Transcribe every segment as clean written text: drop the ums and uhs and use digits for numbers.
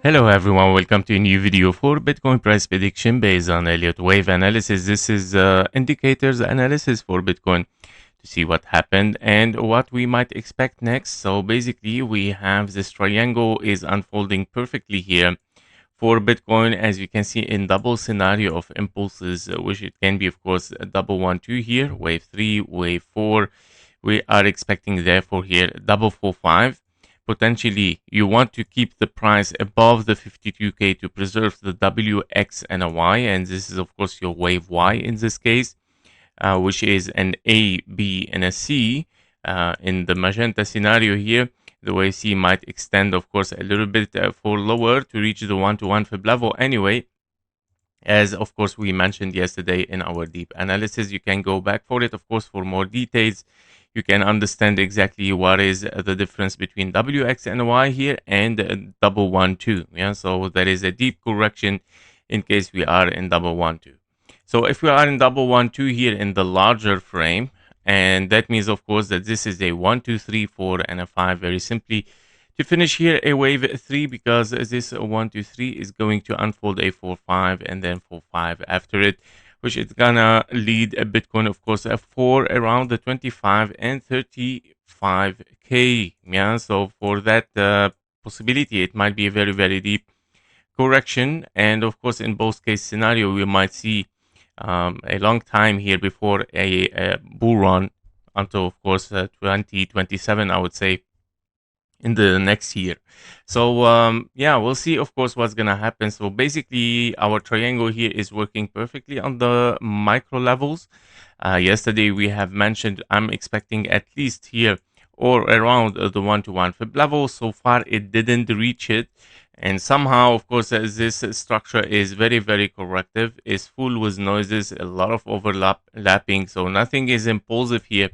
Hello everyone, welcome to a new video for Bitcoin price prediction based on Elliott Wave Analysis. This is indicators analysis for Bitcoin to see what happened and what we might expect next. So basically we have this triangle is unfolding perfectly here for Bitcoin, as you can see in double scenario of impulses, which it can be of course a double 1-2 here, wave 3, wave 4. We are expecting therefore here double 4-5. Potentially, you want to keep the price above the 52K to preserve the W, X, and a Y. And this is, of course, your wave Y in this case, which is an A, B, and a C. In the magenta scenario here, the wave C might extend, of course, a little bit for lower to reach the 1-to-1 fib level anyway. As, of course, we mentioned yesterday in our deep analysis. You can go back for it, of course, for more details. You can understand exactly what is the difference between W, X, and Y here and double 1-2. Yeah, so there is a deep correction in case we are in double 1-2. So if we are in double 1-2 here in the larger frame, and that means, of course, that this is a 1, 2, 3, 4, and a 5. Very simply, to finish here a wave 3, because this 1, 2, 3 is going to unfold a 4-5 and then 4-5 after it, which is gonna lead a Bitcoin, of course, for around the 25 and 35K. Yeah, so for that possibility, it might be a very, very deep correction. And of course, in both case scenario, we might see a long time here before a bull run until, of course, 2027, I would say, in the next year. So yeah, we'll see, of course, what's gonna happen. So basically our triangle here is working perfectly on the micro levels. Yesterday we have mentioned I'm expecting at least here or around the 1-to-1 fib level. So far it didn't reach it, and somehow, of course, this structure is very, very corrective, is full with noises, a lot of overlapping, so nothing is impulsive here.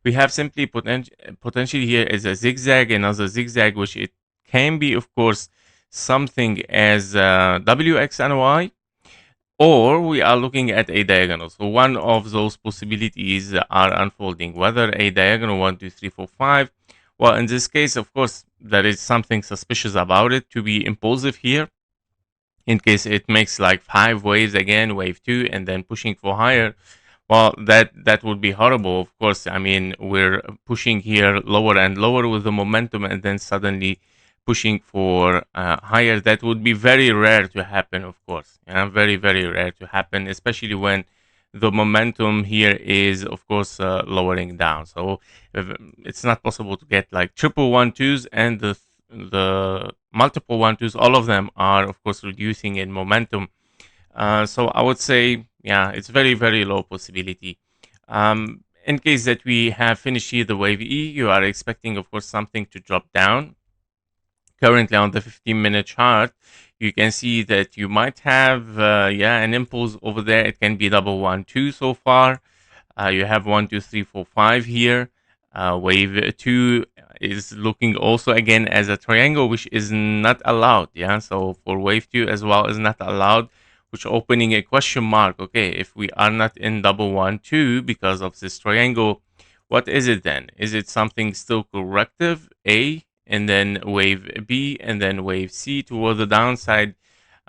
We have simply potentially here is a zigzag, another zigzag, which it can be, of course, something as W, X, and Y, or we are looking at a diagonal. So one of those possibilities are unfolding, whether a diagonal 1, 2, 3, 4, 5. Well, in this case, of course, there is something suspicious about it to be impulsive here. In case it makes like 5 waves again, wave 2, and then pushing for higher. Well, that would be horrible, of course. I mean, we're pushing here lower and lower with the momentum, and then suddenly pushing for higher. That would be very rare to happen, of course. Yeah, very, very rare to happen, especially when the momentum here is, of course, lowering down. So it's not possible to get like triple 1-2s, and the multiple 1-2s. All of them are, of course, reducing in momentum. So I would say, yeah, it's very, very low possibility. In case that we have finished here the wave E, you are expecting, of course, something to drop down. Currently on the 15-minute chart, you can see that you might have, yeah, an impulse over there. It can be double 1-2 so far. You have 1, 2, 3, 4, 5 here. Wave 2 is looking also again as a triangle, which is not allowed. Yeah, so for wave 2 as well is not allowed, which opening a question mark. Okay, if we are not in double 1-2 because of this triangle, what is it then? Is it something still corrective, A, and then wave B, and then wave C toward the downside?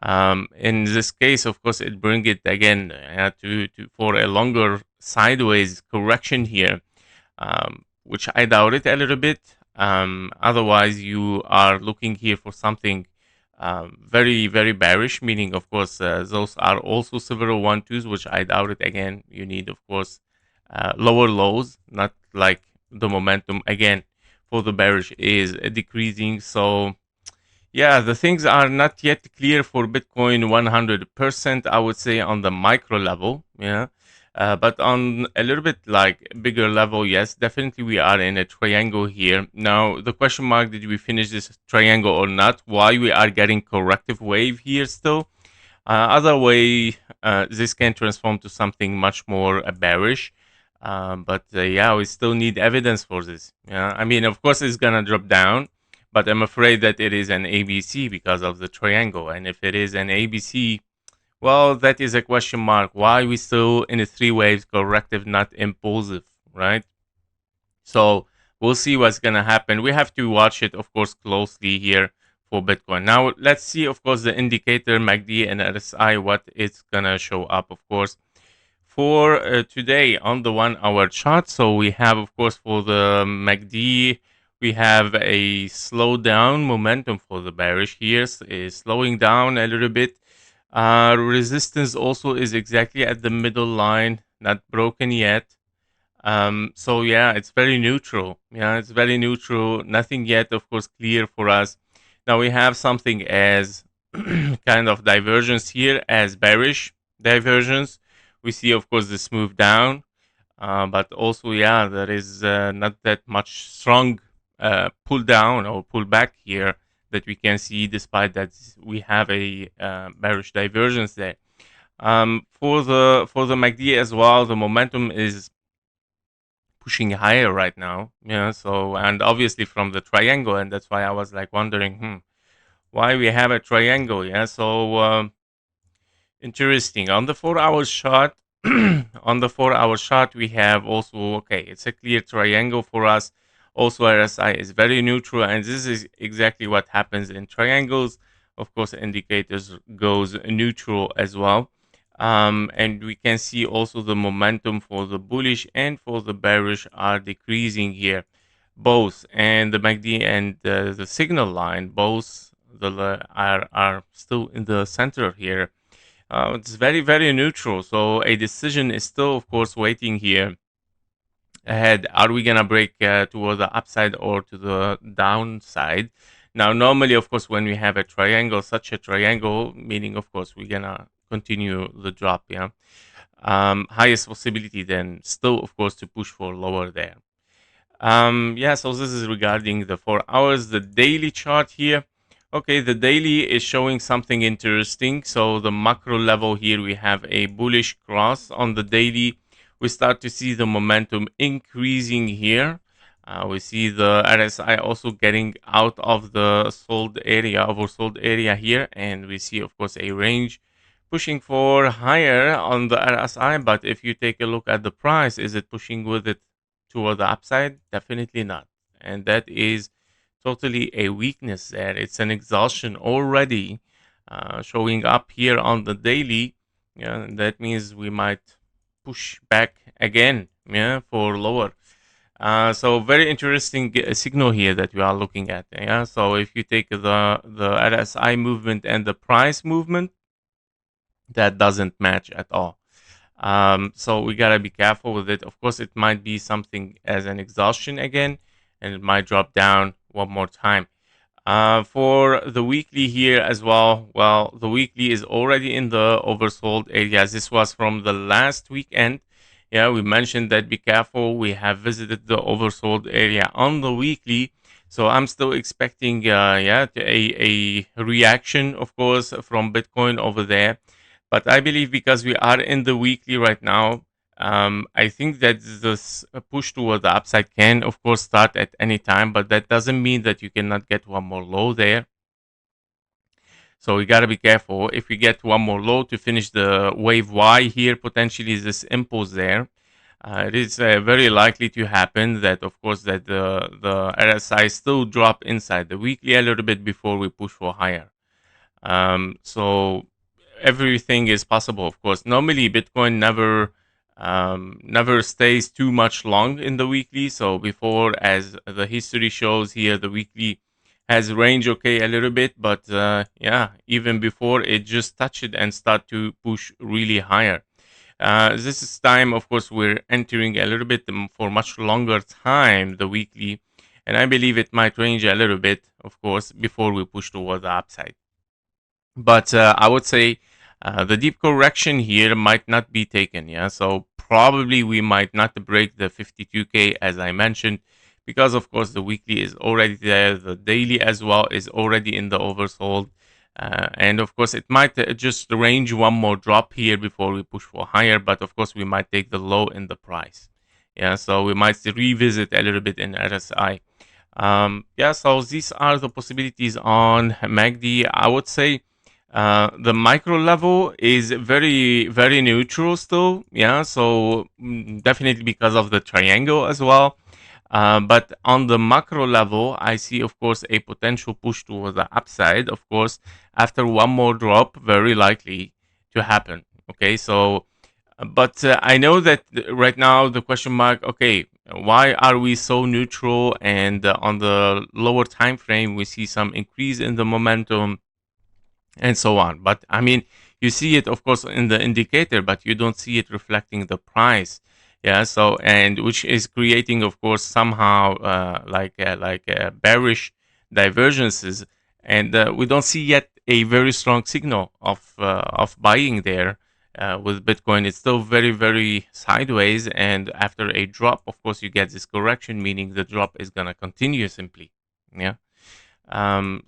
In this case, of course, it brings it again to for a longer sideways correction here, which I doubt it a little bit. Otherwise, you are looking here for something very, very bearish, meaning, of course, those are also several 1-2s, which I doubt it again. You need, of course, lower lows, not like the momentum again for the bearish is decreasing. So yeah, the things are not yet clear for Bitcoin 100%, I would say, on the micro level. Yeah. But on a little bit like bigger level, yes, definitely we are in a triangle here. Now, the question mark, did we finish this triangle or not? Why we are getting corrective wave here still? Other way, this can transform to something much more bearish. But yeah, we still need evidence for this. Yeah, I mean, of course, it's gonna drop down, but I'm afraid that it is an ABC because of the triangle. And if it is an ABC, well, that is a question mark. Why we still in a 3 waves corrective, not impulsive, right? So we'll see what's going to happen. We have to watch it, of course, closely here for Bitcoin. Now, let's see, of course, the indicator, MACD and RSI, what it's going to show up, of course, for today on the 1 hour chart. So we have, of course, for the MACD, we have a slowdown momentum for the bearish here, is slowing down a little bit. Resistance also is exactly at the middle line, not broken yet. So yeah, it's very neutral. Yeah, it's very neutral. Nothing yet, of course, clear for us. Now we have something as kind of divergence here as bearish divergence. We see, of course, this move down, but also, yeah, there is not that much strong pull down or pull back here that we can see, despite that we have a bearish divergence there. For the MACD as well, the momentum is pushing higher right now. Yeah, so, and obviously from the triangle, and that's why I was like wondering, why we have a triangle. Yeah, so interesting. On the 4 hour chart, on the 4 hour chart, we have also, okay, it's a clear triangle for us. Also, RSI is very neutral, and this is exactly what happens in triangles. Of course, indicators goes neutral as well. And we can see also the momentum for the bullish and for the bearish are decreasing here, both. And the MACD and the signal line, both are still in the center here. It's very, very neutral. So a decision is still, of course, waiting here ahead. Are we gonna break toward the upside or to the downside? Now, normally, of course, when we have a triangle, such a triangle, meaning, of course, we're gonna continue the drop. Yeah, highest possibility then still, of course, to push for lower there. Yeah, so this is regarding the 4 hours. The daily chart here. Okay, the daily is showing something interesting. So the macro level here, we have a bullish cross on the daily. We start to see the momentum increasing here. We see the RSI also getting out of the sold area, oversold area here. And we see, of course, a range pushing for higher on the RSI. But if you take a look at the price, is it pushing with it toward the upside? Definitely not. And that is totally a weakness there. It's an exhaustion already showing up here on the daily. Yeah, that means we might push back again, yeah, for lower. So very interesting signal here that we are looking at. Yeah, so if you take the RSI movement and the price movement, that doesn't match at all. So we gotta be careful with it. Of course, it might be something as an exhaustion again, and it might drop down one more time. For the weekly here as well, well, the weekly is already in the oversold areas. This was from the last weekend. Yeah, we mentioned that be careful. We have visited the oversold area on the weekly. So I'm still expecting, a reaction, of course, from Bitcoin over there. But I believe because we are in the weekly right now, I think that this push toward the upside can, of course, start at any time, but that doesn't mean that you cannot get one more low there. So we got to be careful. If we get one more low to finish the wave Y here, potentially this impulse there, it is very likely to happen that, of course, that the RSI still drop inside the weekly a little bit before we push for higher. So everything is possible, of course. Normally, Bitcoin never stays too much long in the weekly. So before, as the history shows here, the weekly has range a little bit, but yeah, even before it just touched it and start to push really higher. This is time, of course, we're entering a little bit for much longer time, the weekly, and I believe it might range a little bit, of course, before we push toward the upside. But I would say the deep correction here might not be taken. Yeah, so probably we might not break the 52K as I mentioned, because of course the weekly is already there, the daily as well is already in the oversold, and of course it might just range one more drop here before we push for higher. But of course we might take the low in the price. Yeah, so we might revisit a little bit in RSI. Yeah, so these are the possibilities on MACD. I would say the micro level is very, very neutral still. Yeah, so definitely because of the triangle as well. But on the macro level, I see, of course, a potential push towards the upside, of course, after one more drop, very likely to happen. Okay, so, but I know that right now the question mark, okay, why are we so neutral? And on the lower time frame, we see some increase in the momentum and so on. But I mean, you see it, of course, in the indicator, but you don't see it reflecting the price. Yeah. So, and which is creating, of course, somehow bearish divergences, and we don't see yet a very strong signal of buying there. With Bitcoin, it's still very, very sideways, and after a drop, of course, you get this correction, meaning the drop is gonna continue simply. Yeah.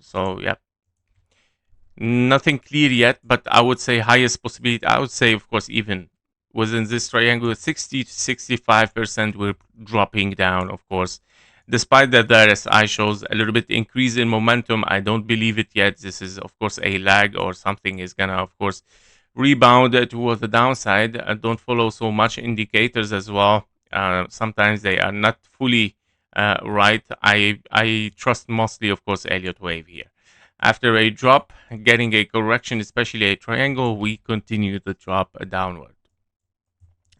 So yeah, nothing clear yet, but I would say highest possibility. I would say, of course, even within this triangle, 60 to 65% we're dropping down, of course. Despite that, the RSI shows a little bit increase in momentum. I don't believe it yet. This is, of course, a lag or something is gonna, of course, rebound towards the downside. I don't follow so much indicators as well. Sometimes they are not fully right. I trust mostly, of course, Elliott Wave here. After a drop, getting a correction, especially a triangle, we continue the drop downward.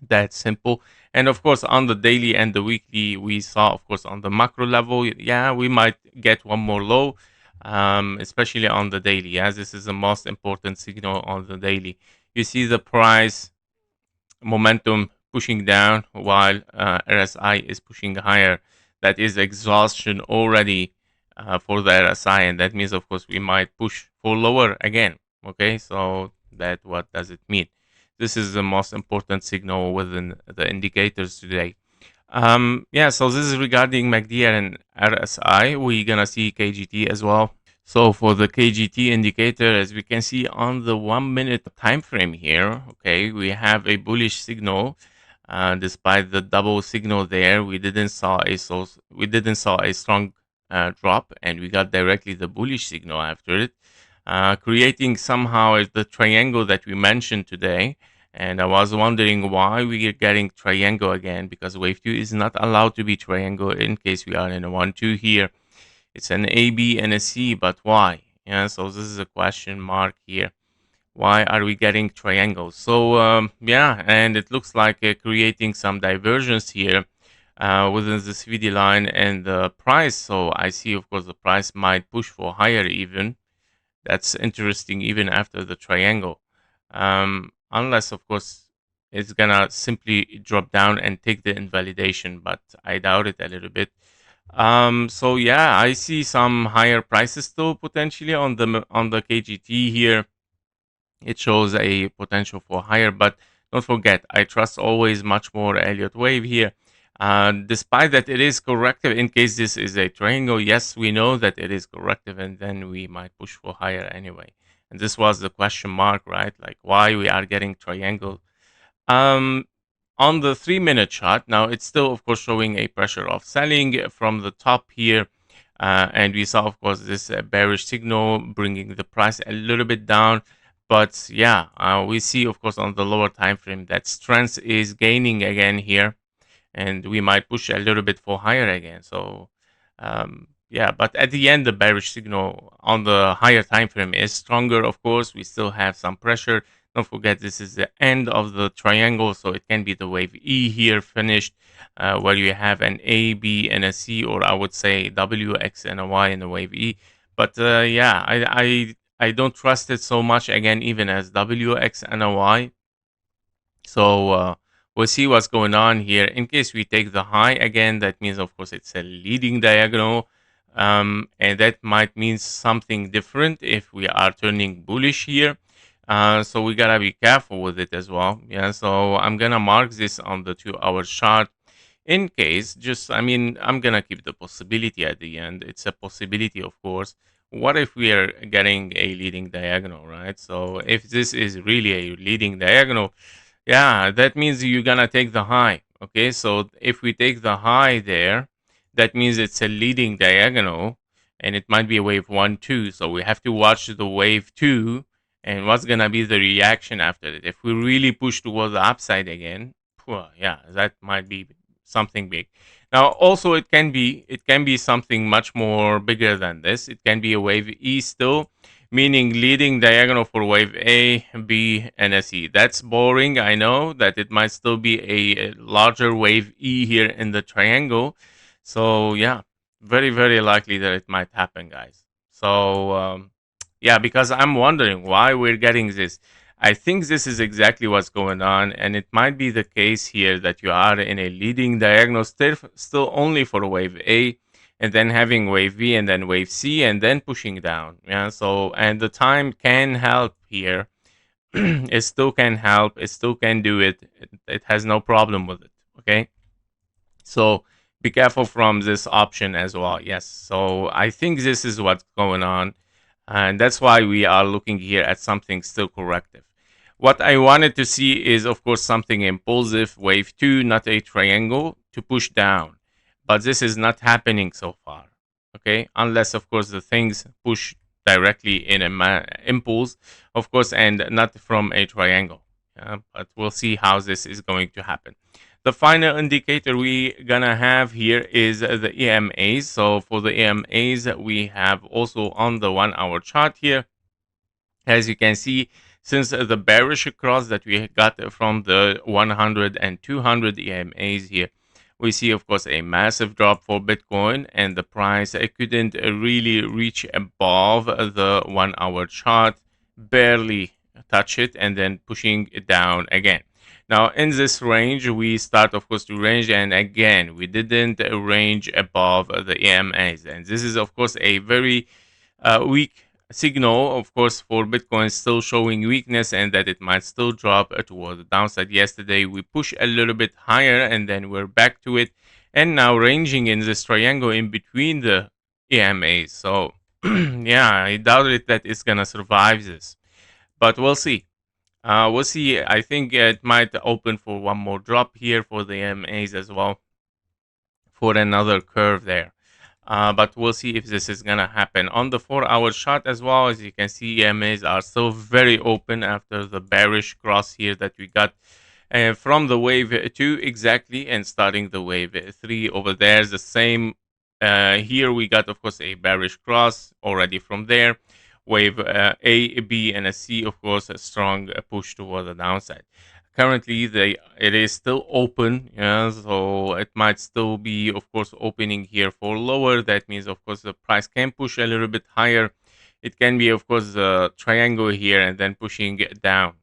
That's simple. And of course, on the daily and the weekly, we saw, of course, on the macro level, yeah, we might get one more low, especially on the daily. As this is the most important signal on the daily. You see the price momentum pushing down while RSI is pushing higher. That is exhaustion already for the RSI, and that means, of course, we might push for lower again. Okay, so that what does it mean? This is the most important signal within the indicators today. Yeah, so this is regarding MACD and RSI. We're gonna see KGT as well. So for the KGT indicator, as we can see on the 1 minute time frame here, okay, we have a bullish signal. Despite the double signal there, we didn't saw a strong drop, and we got directly the bullish signal after it, creating somehow the triangle that we mentioned today. And I was wondering why we are getting triangle again, because wave 2 is not allowed to be triangle in case we are in a 1-2 here. It's an A, B, and a C, but why? Yeah, so this is a question mark here. Why are we getting triangles? So yeah, and it looks like creating some divergence here within this VD line and the price. So I see, of course, the price might push for higher even. That's interesting even after the triangle. Unless, of course, it's gonna simply drop down and take the invalidation, but I doubt it a little bit. So yeah, I see some higher prices still potentially on the KGT here. It shows a potential for higher, but don't forget, I trust always much more Elliott Wave here. Despite that it is corrective, in case this is a triangle, yes, we know that it is corrective, and then we might push for higher anyway. And this was the question mark, right? Like why we are getting triangle. Um, on the 3 minute chart, now it's still, of course, showing a pressure of selling from the top here. And we saw, of course, this bearish signal bringing the price a little bit down. But yeah, we see, of course, on the lower time frame that strength is gaining again here, and we might push a little bit for higher again. So yeah, but at the end, the bearish signal on the higher time frame is stronger. Of course, we still have some pressure. Don't forget, this is the end of the triangle, so it can be the wave E here finished, where you have an A, B, and a C, or I would say W, X, and a Y in the wave E. But yeah, I don't trust it so much again, even as W, X, and a Y. So we'll see what's going on here. In case we take the high again, that means, of course, it's a leading diagonal. And that might mean something different if we are turning bullish here. So we gotta be careful with it as well. Yeah, so I'm gonna mark this on the 2 hour chart. In case, I mean, I'm gonna keep the possibility at the end. It's a possibility, of course. What if we are getting a leading diagonal, right? So if this is really a leading diagonal, yeah, that means you're gonna take the high. Okay, so if we take the high there, that means it's a leading diagonal, and it might be a wave 1, 2. So we have to watch the wave 2, and what's gonna be the reaction after it. If we really push towards the upside again, yeah, that might be something big. Now, also it can be something much more bigger than this. It can be a wave E still, meaning leading diagonal for wave A, B, and C. That's boring. I know that it might still be a larger wave E here in the triangle. So yeah, very very likely that it might happen, guys. So yeah, because I'm wondering why we're getting this. I think this is exactly what's going on, and it might be the case here that you are in a leading diagonal still only for wave A, and then having wave B, and then wave C, and then pushing down. Yeah, so and the time can help here. It still can help. It still can do it. It has no problem with it. Okay, so be careful from this option as well. Yes, so I think this is what's going on, and that's why we are looking here at something still corrective. What I wanted to see is, of course, something impulsive, wave 2, not a triangle, to push down. But this is not happening so far, okay? Unless, of course, the things push directly in a impulse, of course, and not from a triangle. But we'll see how this is going to happen. The final indicator we gonna have here is the EMAs. So for the EMAs, we have also on the 1 hour chart here. As you can see, since the bearish cross that we got from the 100 and 200 EMAs here, we see, of course, a massive drop for Bitcoin, and the price couldn't really reach above the 1 hour chart, barely touch it, and then pushing it down again. Now, in this range, we start, of course, to range, and again, we didn't range above the EMAs, and this is, of course, a very weak signal, of course, for Bitcoin still showing weakness and that it might still drop toward the downside. Yesterday, we pushed a little bit higher and then we're back to it, and now ranging in this triangle in between the EMAs. So, yeah, I doubt it that it's gonna survive this, but we'll see. We'll see. I think it might open for one more drop here for the EMAs as well, for another curve there. But we'll see if this is gonna happen on the 4 hour chart as well. As you can see, EMAs are still very open after the bearish cross here that we got from the wave 2 exactly, and starting the wave 3 over there is the same. Here we got, of course, a bearish cross already from there. Wave A, B, and a C, of course, a strong push toward the downside. Currently, it is still open, yeah, so it might still be, of course, opening here for lower. That means, of course, the price can push a little bit higher. It can be, of course, a triangle here and then pushing it down.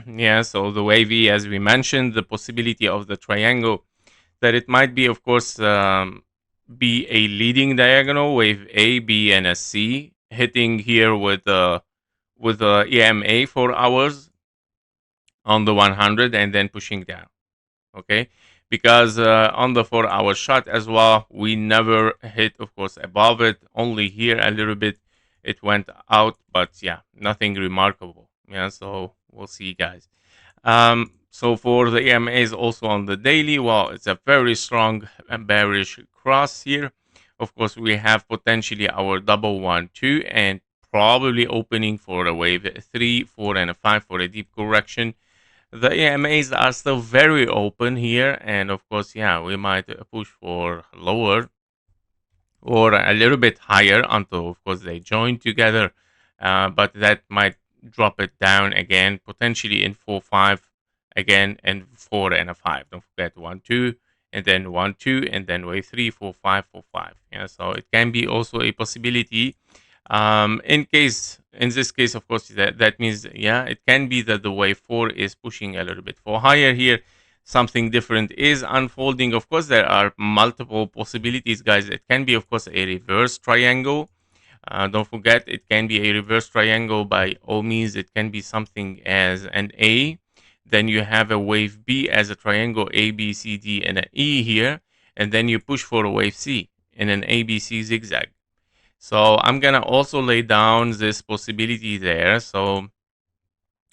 Yeah, so the wavy, as we mentioned, the possibility of the triangle, that it might be, of course, be a leading diagonal, wave A, B, and a C, hitting here with the EMA 4 hours on the 100 and then pushing down. Okay, because on the 4 hour chart as well, we never hit, of course, above it. Only here a little bit it went out, but yeah, nothing remarkable. Yeah, so we'll see, guys. So for the EMAs also on the daily, well, it's a very strong bearish cross here. Of course, we have potentially our double 1, 2, and probably opening for a wave 3, 4, and a 5 for a deep correction. The EMAs are still very open here, and of course, yeah, we might push for lower or a little bit higher until, of course, they join together. But that might drop it down again, potentially in 4, 5 again, and 4 and a 5. Don't forget 1, 2, and then 1, 2, and then wave 3, 4, 5, 4, 5. Yeah, so it can be also a possibility. In this case, of course, that means, yeah, it can be that the wave 4 is pushing a little bit for higher here. Something different is unfolding. Of course, there are multiple possibilities, guys. It can be, of course, a reverse triangle. Don't forget, it can be a reverse triangle by all means. It can be something as an A. Then you have a wave B as a triangle, A, B, C, D, and an E here. And then you push for a wave C in an ABC zigzag. So I'm gonna also lay down this possibility there. So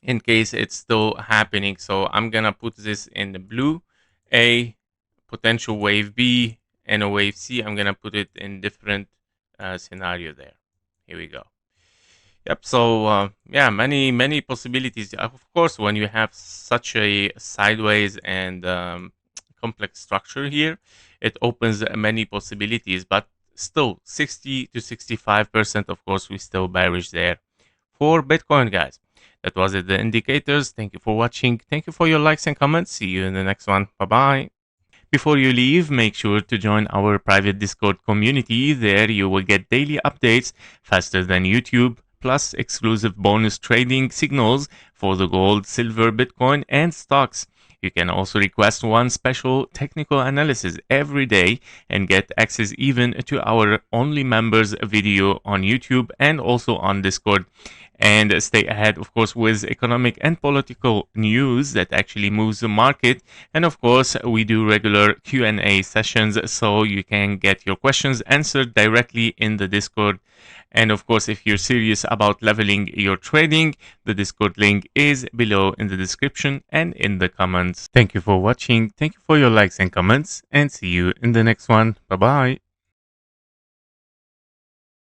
in case it's still happening, so I'm gonna put this in the blue, A, potential wave B, and a wave C. I'm gonna put it in different scenario there. Here we go. Yep. So yeah, many possibilities. Of course, when you have such a sideways and complex structure here, it opens many possibilities, but still 60 to 65%, of course, we still bearish there for Bitcoin, guys. That was it, the indicators. Thank you for watching. Thank you for your likes and comments. See you in the next one. Bye-bye. Before you leave, make sure to join our private Discord community. There you will get daily updates faster than YouTube, plus exclusive bonus trading signals for the gold, silver, Bitcoin, and stocks. You can also request one special technical analysis every day and get access even to our only members video on YouTube and also on Discord. And stay ahead, of course, with economic and political news that actually moves the market. And of course, we do regular Q&A sessions, so you can get your questions answered directly in the Discord. And of course, if you're serious about leveling your trading, the Discord link is below in the description and in the comments. Thank you for watching. Thank you for your likes and comments, and see you in the next one. Bye-bye.